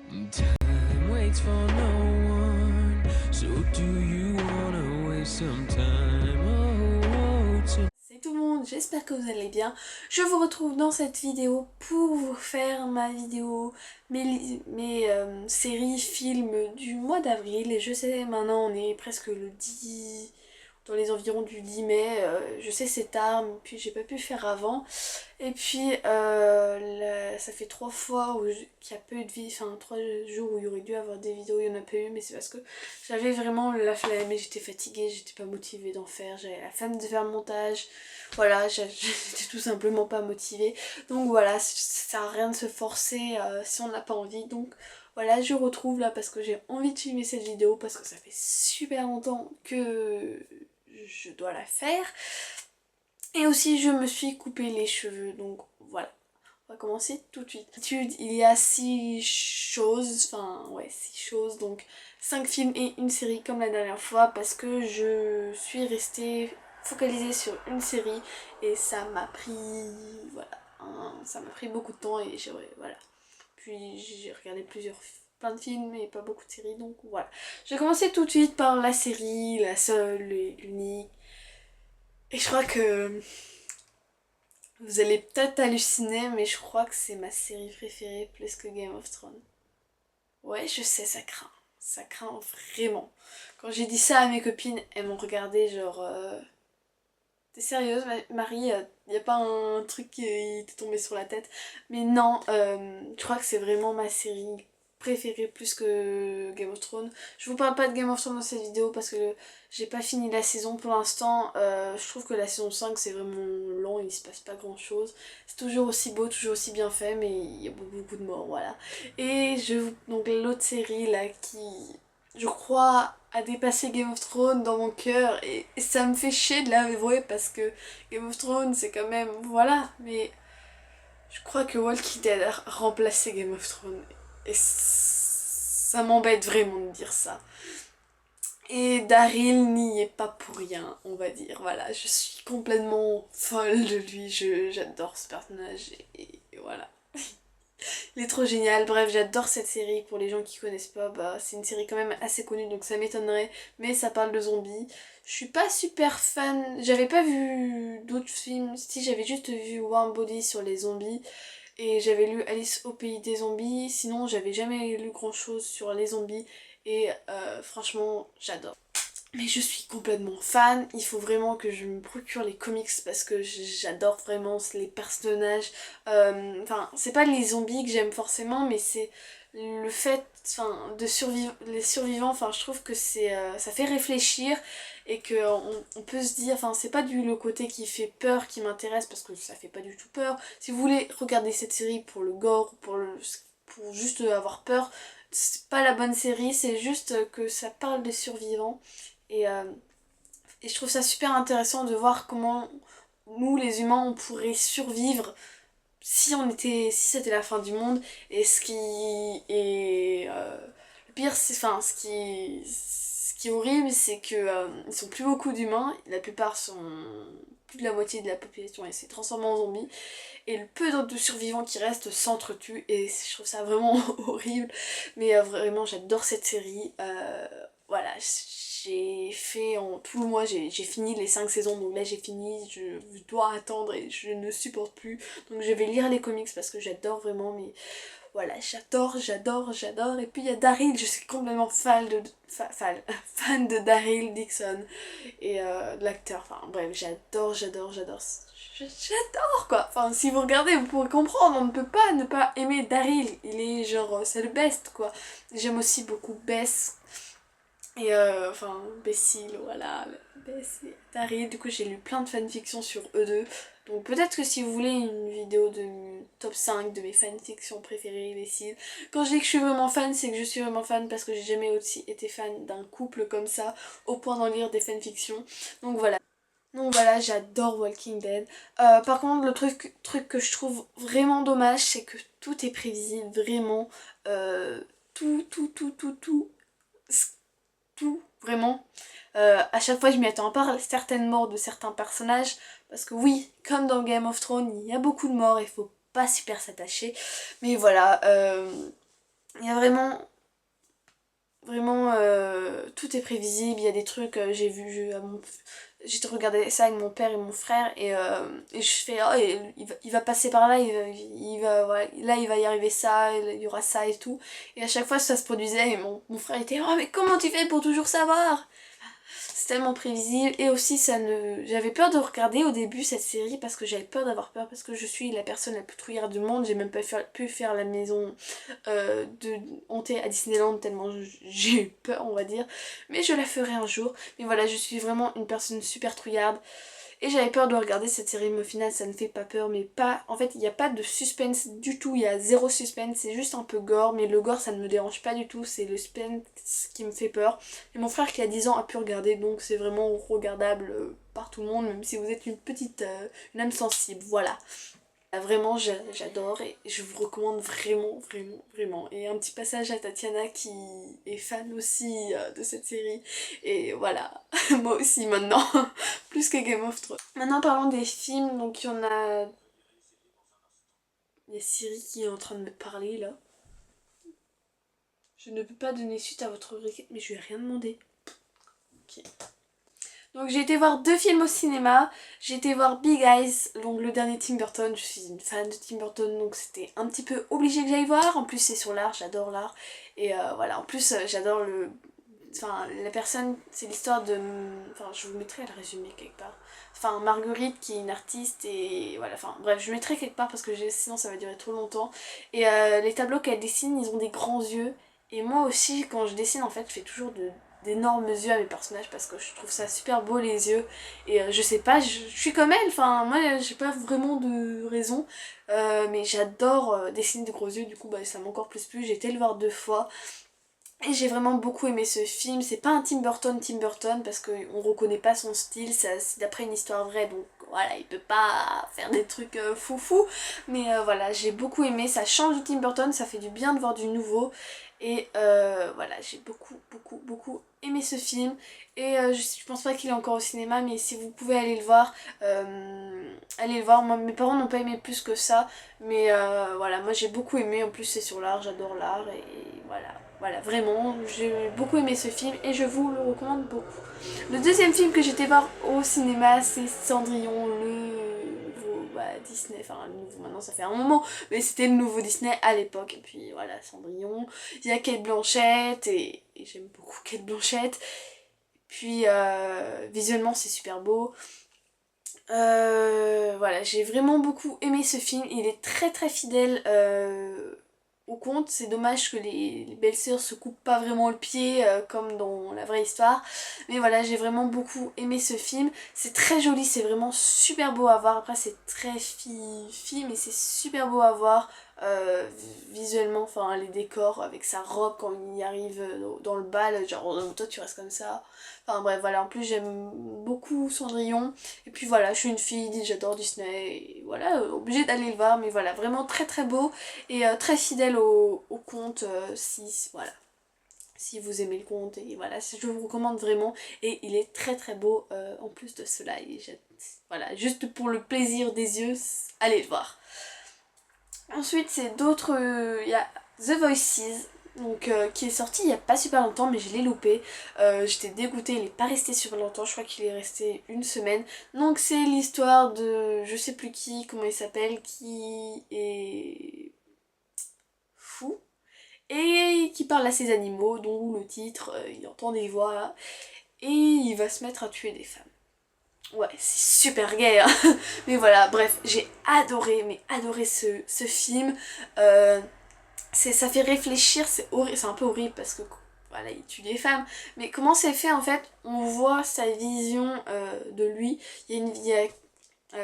Time waits for no one, so do you wanna waste some time? Salut tout le monde, j'espère que vous allez bien. Je vous retrouve dans cette vidéo pour vous faire ma vidéo, mes séries, films du mois d'avril. Et je sais, maintenant on est presque le 10, dans les environs du 10 mai. Je sais c'est tard, mais puis j'ai pas pu faire avant. Et puis ça fait 3 fois qu'il y a pas eu de vie, enfin 3 jours où il y aurait dû avoir des vidéos, il n'y en a pas eu, mais c'est parce que j'avais vraiment la flemme et j'étais fatiguée, j'étais pas motivée d'en faire, j'avais la flemme de faire le montage, voilà, j'étais tout simplement pas motivée. Donc voilà, ça sert à rien de se forcer si on n'a pas envie. Donc voilà, je retrouve là parce que j'ai envie de filmer cette vidéo, parce que ça fait super longtemps que je dois la faire. Et aussi je me suis coupé les cheveux, donc voilà. On va commencer tout de suite. D'habitude, il y a 6 choses, enfin ouais 6 choses, donc 5 films et une série comme la dernière fois, parce que je suis restée focalisée sur une série et ça m'a pris, voilà, ça m'a pris beaucoup de temps et voilà. Puis j'ai regardé plein de films et pas beaucoup de séries, donc voilà. Je vais commencer tout de suite par la série, la seule et l'unique. Et je crois que vous allez peut-être halluciner, mais je crois que c'est ma série préférée plus que Game of Thrones. Ouais, je sais, ça craint. Ça craint vraiment. Quand j'ai dit ça à mes copines, elles m'ont regardé genre... T'es sérieuse, Marie? Y a pas un truc qui t'est tombé sur la tête? Mais non, je crois que c'est vraiment ma série préférée plus que Game of Thrones. Je vous parle pas de Game of Thrones dans cette vidéo parce que j'ai pas fini la saison pour l'instant. Je trouve que la saison 5 c'est vraiment lent, il se passe pas grand chose. C'est toujours aussi beau, toujours aussi bien fait, mais il y a beaucoup de morts, voilà. Et donc l'autre série là qui, je crois, a dépassé Game of Thrones dans mon cœur, et ça me fait chier de l'avouer parce que Game of Thrones c'est quand même, voilà, mais je crois que Walking Dead a remplacé Game of Thrones et ça m'embête vraiment de dire ça. Et Daryl n'y est pas pour rien, on va dire, voilà, je suis complètement folle de lui, j'adore ce personnage et voilà. Il est trop génial, bref j'adore cette série, pour les gens qui connaissent pas, bah c'est une série quand même assez connue donc ça m'étonnerait, mais ça parle de zombies. Je suis pas super fan, j'avais pas vu d'autres films, si j'avais juste vu Warm Body sur les zombies, et j'avais lu Alice au pays des zombies, sinon j'avais jamais lu grand chose sur les zombies, et franchement j'adore. Mais je suis complètement fan, il faut vraiment que je me procure les comics parce que j'adore vraiment les personnages. Enfin, c'est pas les zombies que j'aime forcément, mais c'est le fait, enfin, de survivre, les survivants, enfin, je trouve que ça fait réfléchir et que on peut se dire, enfin, c'est pas le côté qui fait peur qui m'intéresse parce que ça fait pas du tout peur. Si vous voulez regarder cette série pour le gore, pour juste avoir peur, c'est pas la bonne série, c'est juste que ça parle des survivants. Et, euh, et je trouve ça super intéressant de voir comment nous, les humains, on pourrait survivre si c'était la fin du monde. Et le pire, c'est, enfin, ce qui est horrible, c'est que ils sont plus beaucoup d'humains. La plupart sont, plus de la moitié de la population et s'est transformée en zombies. Et le peu de survivants qui restent s'entretuent. Et je trouve ça vraiment horrible. Mais vraiment, j'adore cette série. Voilà, j'ai fait en tout le mois, j'ai fini les 5 saisons, donc là j'ai fini, je dois attendre et je ne supporte plus. Donc je vais lire les comics parce que j'adore vraiment, mais voilà, j'adore. Et puis il y a Daryl, je suis complètement fan de Daryl Dixon et de l'acteur. Enfin bref, j'adore. J'adore quoi. Enfin, si vous regardez, vous pourrez comprendre, on ne peut pas ne pas aimer Daryl. Il est genre, c'est le best quoi. J'aime aussi beaucoup Bess. Et enfin, Bessie, voilà, Bess et Daryl. Du coup, j'ai lu plein de fanfictions sur eux deux. Donc peut-être que si vous voulez une vidéo de top 5 de mes fanfictions préférées, les cils. Quand je dis que je suis vraiment fan, c'est que je suis vraiment fan parce que j'ai jamais aussi été fan d'un couple comme ça, au point d'en lire des fanfictions. Donc voilà. Donc voilà, j'adore Walking Dead. Par contre, le truc que je trouve vraiment dommage, c'est que tout est prévisible, vraiment. Tout, tout, vraiment. À chaque fois, je m'y attends pas à certaines morts de certains personnages. Parce que oui, comme dans Game of Thrones, il y a beaucoup de morts, il faut pas super s'attacher. Mais voilà, il y a vraiment tout est prévisible, il y a des trucs, j'ai regardé ça avec mon père et mon frère et je fais oh il va passer par là, voilà, là il va y arriver ça, il y aura ça et tout. Et à chaque fois ça se produisait et mon frère était oh mais comment tu fais pour toujours savoir? C'est tellement prévisible et aussi j'avais peur de regarder au début cette série parce que j'avais peur d'avoir peur parce que je suis la personne la plus trouillarde du monde, j'ai même pas pu faire la maison de hantée à Disneyland tellement j'ai eu peur on va dire, mais je la ferai un jour. Mais voilà, je suis vraiment une personne super trouillarde et j'avais peur de regarder cette série, mais au final ça ne fait pas peur, mais pas, en fait il n'y a pas de suspense du tout, il y a zéro suspense, c'est juste un peu gore, mais le gore ça ne me dérange pas du tout, c'est le suspense qui me fait peur. Et mon frère qui a 10 ans a pu regarder, donc c'est vraiment regardable par tout le monde, même si vous êtes une âme sensible, voilà. Vraiment j'adore et je vous recommande vraiment vraiment vraiment. Et un petit passage à Tatiana qui est fan aussi de cette série et voilà, moi aussi maintenant, plus que Game of Thrones. Maintenant parlons des films, donc il y a Siri qui est en train de me parler là. Je ne peux pas donner suite à votre requête mais je lui ai rien demandé. Ok. Donc j'ai été voir 2 films au cinéma, j'ai été voir Big Eyes, donc le dernier Tim Burton, je suis une fan de Tim Burton donc c'était un petit peu obligé que j'aille voir, en plus c'est sur l'art, j'adore l'art, et voilà, en plus j'adore enfin la personne, c'est l'histoire de, enfin je vous mettrai le résumé quelque part, enfin Marguerite qui est une artiste et voilà, enfin bref je mettrai quelque part parce que sinon ça va durer trop longtemps, et les tableaux qu'elle dessine ils ont des grands yeux, et moi aussi quand je dessine en fait je fais toujours d'énormes yeux à mes personnages parce que je trouve ça super beau les yeux et je sais pas, je suis comme elle, enfin moi j'ai pas vraiment de raison mais j'adore dessiner de gros yeux, du coup bah, ça m'a encore plus plu, j'ai été le voir 2 fois et j'ai vraiment beaucoup aimé ce film. C'est pas un Tim Burton parce qu'on reconnaît pas son style, c'est d'après une histoire vraie donc voilà, il peut pas faire des trucs foufou, mais voilà, j'ai beaucoup aimé, ça change de Tim Burton, ça fait du bien de voir du nouveau et voilà, j'ai beaucoup aimé ce film et je pense pas qu'il est encore au cinéma, mais si vous pouvez allez le voir. Moi mes parents n'ont pas aimé plus que ça, mais voilà, moi j'ai beaucoup aimé, en plus c'est sur l'art, j'adore l'art et voilà. Voilà, vraiment, j'ai beaucoup aimé ce film et je vous le recommande beaucoup. Le deuxième film que j'étais voir au cinéma, c'est Cendrillon, le nouveau Disney, enfin le nouveau maintenant ça fait un moment, mais c'était le nouveau Disney à l'époque. Et puis voilà, Cendrillon, il y a Cate Blanchett et j'aime beaucoup Cate Blanchett. Puis visuellement c'est super beau. Voilà, j'ai vraiment beaucoup aimé ce film, il est très fidèle au conte. C'est dommage que les belles-sœurs se coupent pas vraiment le pied comme dans la vraie histoire, mais voilà, j'ai vraiment beaucoup aimé ce film. C'est très joli, c'est vraiment super beau à voir, après c'est très fille mais c'est super beau à voir visuellement, enfin les décors avec sa robe quand il y arrive dans le bal, genre toi tu restes comme ça, enfin bref voilà, en plus j'aime beaucoup Cendrillon. Et puis voilà, je suis une fille, j'adore Disney, et voilà, obligée d'aller le voir, mais voilà, vraiment très beau et très fidèle au conte, voilà, si vous aimez le conte, et voilà, je vous recommande vraiment, et il est très beau en plus de cela, voilà, juste pour le plaisir des yeux, allez le voir. Ensuite c'est d'autres, il y a The Voices, donc qui est sorti il y a pas super longtemps mais je l'ai loupé, j'étais dégoûtée, il est pas resté super longtemps, je crois qu'il est resté une semaine. Donc c'est l'histoire de je sais plus qui, comment il s'appelle, qui est fou et qui parle à ses animaux, dont le titre, il entend des voix et il va se mettre à tuer des femmes. Ouais, c'est super gay, hein. Mais voilà, bref, j'ai adoré, mais adoré ce film. Ça fait réfléchir, c'est un peu horrible parce que voilà, il tue des femmes. Mais comment c'est fait en fait? On voit sa vision de lui. Il y a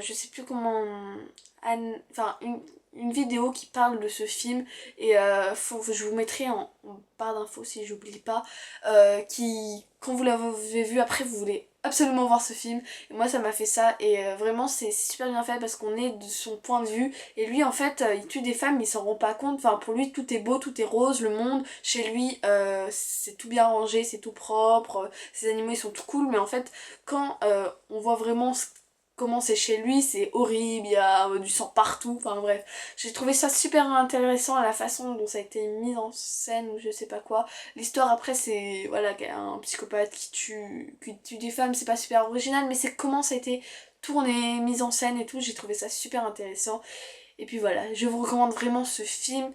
je sais plus comment... enfin, une vidéo qui parle de ce film et je vous mettrai en barre d'infos si j'oublie pas, quand vous l'avez vu après vous voulez absolument voir ce film, et moi ça m'a fait ça et vraiment c'est super bien fait parce qu'on est de son point de vue et lui en fait il tue des femmes mais il s'en rend pas compte, enfin pour lui tout est beau, tout est rose, le monde chez lui c'est tout bien rangé, c'est tout propre, ses animaux ils sont tout cool, mais en fait quand on voit vraiment comment c'est chez lui, c'est horrible, il y a du sang partout, enfin bref. J'ai trouvé ça super intéressant, la façon dont ça a été mis en scène ou je sais pas quoi. L'histoire après c'est, voilà, un psychopathe qui tue des femmes, c'est pas super original, mais c'est comment ça a été tourné, mis en scène et tout, j'ai trouvé ça super intéressant. Et puis voilà, je vous recommande vraiment ce film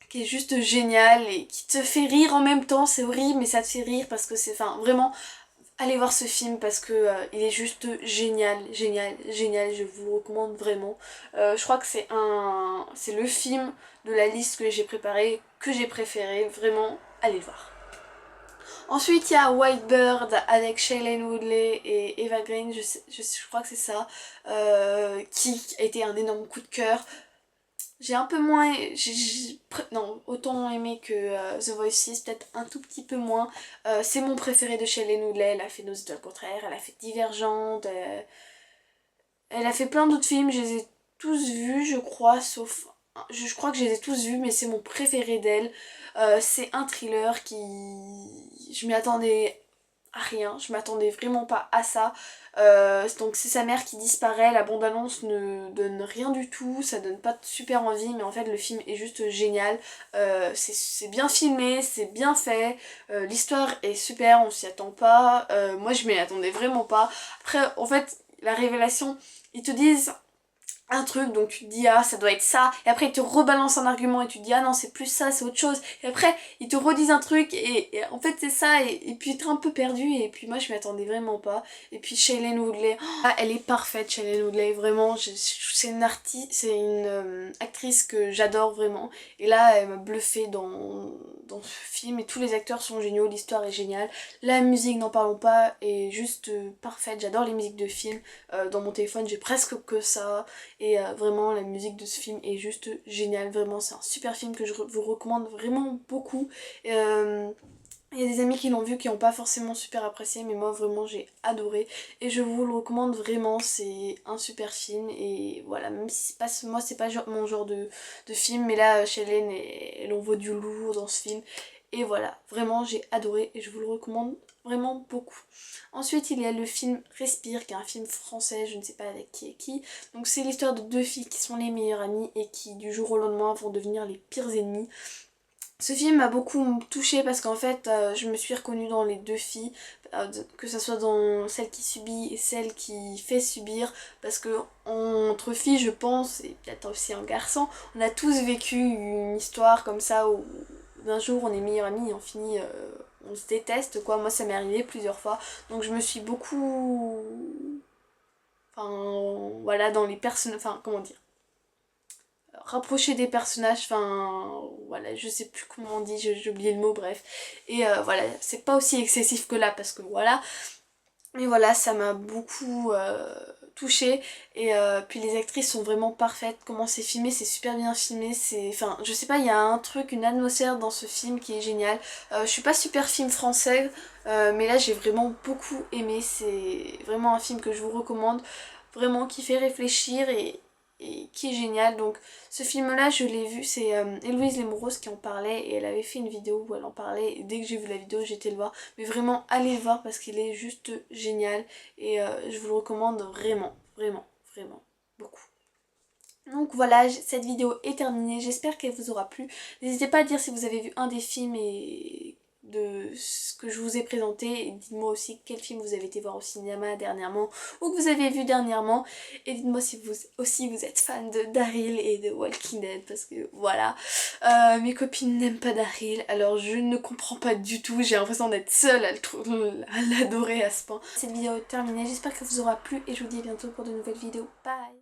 qui est juste génial et qui te fait rire en même temps, c'est horrible mais ça te fait rire parce que c'est, enfin vraiment, allez voir ce film parce que il est juste génial, génial, génial, je vous le recommande vraiment. Je crois que c'est le film de la liste que j'ai préparée, que j'ai préféré, vraiment, allez le voir. Ensuite il y a White Bird avec Shailene Woodley et Eva Green, je crois que c'est ça, qui a été un énorme coup de cœur. J'ai un peu moins, non, autant aimé que The Voices, peut-être un tout petit peu moins. C'est mon préféré de Shailene Woodley, elle a fait Nos étoiles contraires, elle a fait Divergente, elle a fait plein d'autres films, je les ai tous vus je crois, sauf... Je crois que je les ai tous vus, mais c'est mon préféré d'elle. C'est un thriller qui... Je m'y attendais à rien, je m'attendais vraiment pas à ça. Donc c'est sa mère qui disparaît, la bande-annonce ne donne rien du tout, ça donne pas super envie, mais en fait le film est juste génial. C'est bien filmé, c'est bien fait, l'histoire est super, on s'y attend pas. Moi je m'y attendais vraiment pas. Après en fait la révélation, ils te disent un truc, donc tu te dis ah ça doit être ça, et après ils te rebalancent un argument et tu te dis ah non c'est plus ça, c'est autre chose, et après ils te redisent un truc et en fait c'est ça, et puis t'es un peu perdu, et puis moi je m'y attendais vraiment pas. Et puis Shailene Woodley, ah, elle est parfaite Shailene Woodley, vraiment, c'est une artiste, c'est une actrice que j'adore vraiment, et là elle m'a bluffé dans ce film, et tous les acteurs sont géniaux, l'histoire est géniale, la musique n'en parlons pas est juste parfaite, j'adore les musiques de films, dans mon téléphone j'ai presque que ça. Et vraiment la musique de ce film est juste géniale, vraiment c'est un super film que je vous recommande vraiment beaucoup. Il y a des amis qui l'ont vu qui n'ont pas forcément super apprécié, mais moi vraiment j'ai adoré et je vous le recommande vraiment, c'est un super film. Et voilà, même si c'est pas, moi c'est pas mon genre de film, mais là Shailene elle envoie du lourd dans ce film. Et voilà, vraiment j'ai adoré et je vous le recommande vraiment beaucoup. Ensuite il y a le film Respire, qui est un film français, je ne sais pas avec qui est qui. Donc c'est l'histoire de deux filles qui sont les meilleures amies et qui du jour au lendemain vont devenir les pires ennemies. Ce film m'a beaucoup touchée parce qu'en fait je me suis reconnue dans les deux filles, que ce soit dans celle qui subit et celle qui fait subir, parce que entre filles je pense, et peut-être aussi un garçon, on a tous vécu une histoire comme ça où d'un jour on est meilleurs amis et on finit, on se déteste quoi. Moi ça m'est arrivé plusieurs fois, donc je me suis beaucoup, enfin voilà, dans les personnes, enfin comment dire, rapprocher des personnages, enfin voilà, je sais plus comment on dit, j'ai oublié le mot, bref. Et voilà, c'est pas aussi excessif que là parce que voilà, mais voilà, ça m'a beaucoup touchée. Et puis les actrices sont vraiment parfaites, comment c'est filmé, c'est super bien filmé, c'est, enfin je sais pas, il y a un truc, une atmosphère dans ce film qui est génial. Je suis pas super film français, mais là j'ai vraiment beaucoup aimé, c'est vraiment un film que je vous recommande, vraiment qui fait réfléchir et qui est génial. Donc ce film là je l'ai vu, c'est Héloïse Lemoros qui en parlait et elle avait fait une vidéo où elle en parlait, et dès que j'ai vu la vidéo j'ai été le voir, mais vraiment allez le voir parce qu'il est juste génial et je vous le recommande vraiment, vraiment, vraiment beaucoup. Donc voilà, cette vidéo est terminée, j'espère qu'elle vous aura plu. N'hésitez pas à dire si vous avez vu un des films et de ce que je vous ai présenté, et dites-moi aussi quel film vous avez été voir au cinéma dernièrement ou que vous avez vu dernièrement, et dites-moi si vous aussi vous êtes fan de Daryl et de Walking Dead, parce que voilà, mes copines n'aiment pas Daryl, alors je ne comprends pas du tout, j'ai l'impression d'être seule à l'adorer à ce point. Cette vidéo est terminée, j'espère qu'elle vous aura plu et je vous dis à bientôt pour de nouvelles vidéos, bye.